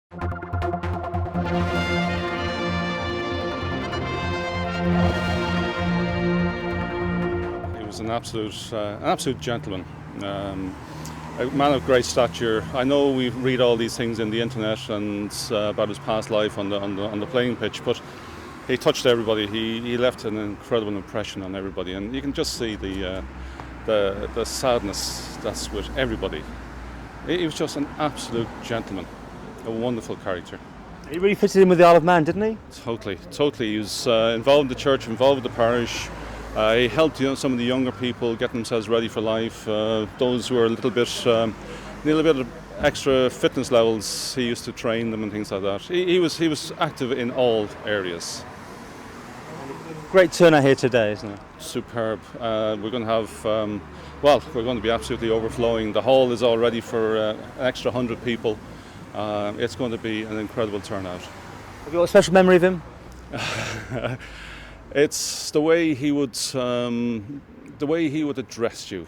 He was an absolute gentleman. A man of great stature. I know we read all these things in the internet and about his past life on the playing pitch, but he touched everybody. He left an incredible impression on everybody, and you can just see the sadness that's with everybody. He was just an absolute gentleman, a wonderful character. He really fitted in with the Isle of Man, didn't he? Totally. He was involved in the church, involved with the parish. He helped some of the younger people get themselves ready for life. Those who were a little bit of extra fitness levels, he used to train them and things like that. He was active in all areas. Great turnout here today, isn't it? Superb. We're going to have, we're going to be absolutely overflowing. The hall is all ready for an extra 100 people. It's going to be an incredible turnout. Have you got a special memory of him? It's the way he would address you,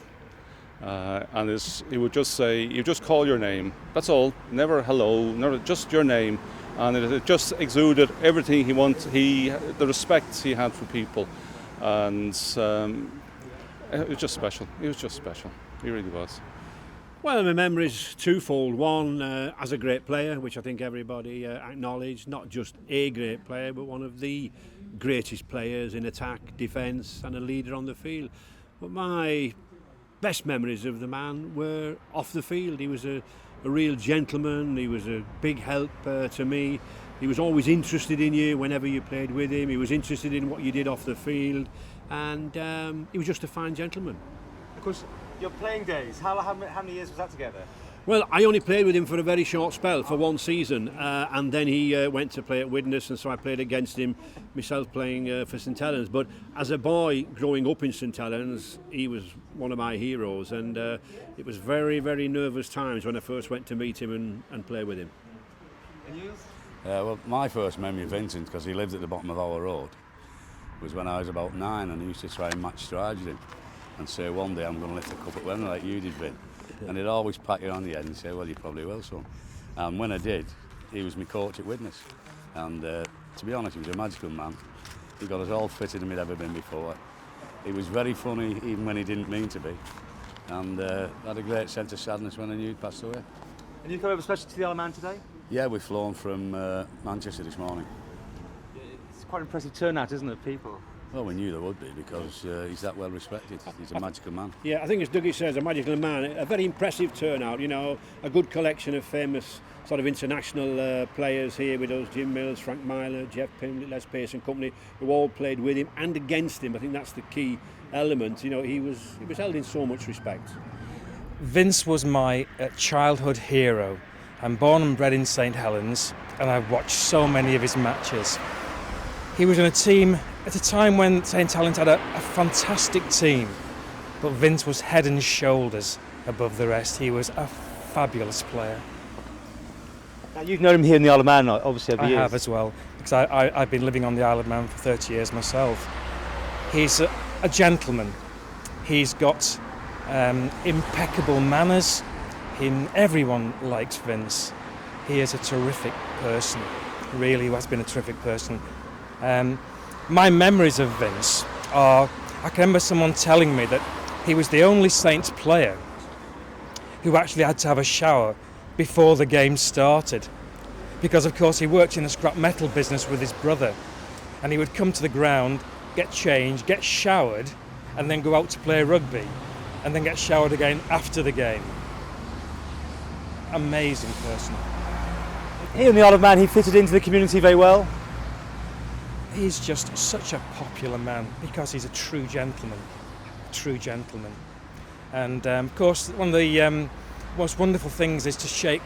and he would just say, "You just call your name. That's all. Never hello. Never just your name." And it just exuded everything he wanted. The respect he had for people, and it was just special. He was just special. He really was. Well, my memory is twofold. One, as a great player, which I think everybody acknowledged, not just a great player, but one of the greatest players in attack, defence, and a leader on the field. But my best memories of the man were off the field. He was a real gentleman. He was a big help to me. He was always interested in you whenever you played with him. He was interested in what you did off the field, and he was just a fine gentleman. Of course, your playing days, how many years was that together? Well, I only played with him for a very short spell, for one season, and then he went to play at Widnes, and so I played against him, myself playing for St Helens. But as a boy growing up in St Helens, he was one of my heroes, and it was very, very nervous times when I first went to meet him and play with him. And you? Well, my first memory of Vincent, because he lived at the bottom of our road, was when I was about 9, and I used to try and match strides with him and say, one day I'm going to lift a cup at Wembley like you did, Vin. And he'd always pat you on the head and say, well, you probably will, son. And when I did, he was my coach at Widnes. And to be honest, he was a magical man. He got us all fitter than we'd ever been before. He was very funny, even when he didn't mean to be. And had a great sense of sadness when I knew he'd passed away. And you come over especially to the Isle of Man today? Yeah, we've flown from Manchester this morning. It's quite an impressive turnout, isn't it, people? Well, we knew there would be, because he's that well respected. He's a magical man. Yeah, I think as Dougie says, a magical man. A very impressive turnout, a good collection of famous sort of international players here with us, Jim Mills, Frank Myler, Jeff Pimlett, Les Pace and company, who all played with him and against him. I think that's the key element. He was held in so much respect. Vince was my childhood hero. I'm born and bred in St Helens, and I've watched so many of his matches. He was in a team at a time when St Helens had a fantastic team, but Vince was head and shoulders above the rest. He was a fabulous player. Now, you've known him here in the Isle of Man, obviously, over the years. I have as well, because I've been living on the Isle of Man for 30 years myself. He's a gentleman. He's got impeccable manners. Everyone likes Vince. He is a terrific person, really has been a terrific person. My memories of Vince are, I can remember someone telling me that he was the only Saints player who actually had to have a shower before the game started, because of course he worked in the scrap metal business with his brother, and he would come to the ground, get changed, get showered, and then go out to play rugby, and then get showered again after the game. Amazing person. Here in the Isle of Man, he fitted into the community very well. He's just such a popular man because he's a true gentleman. And of course, one of the most wonderful things is to shake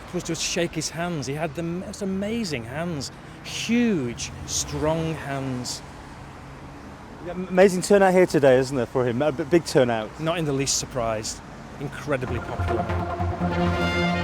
his hands. He had the most amazing hands, huge, strong hands. Amazing turnout here today, isn't there, for him? A big turnout. Not in the least surprised. Incredibly popular man.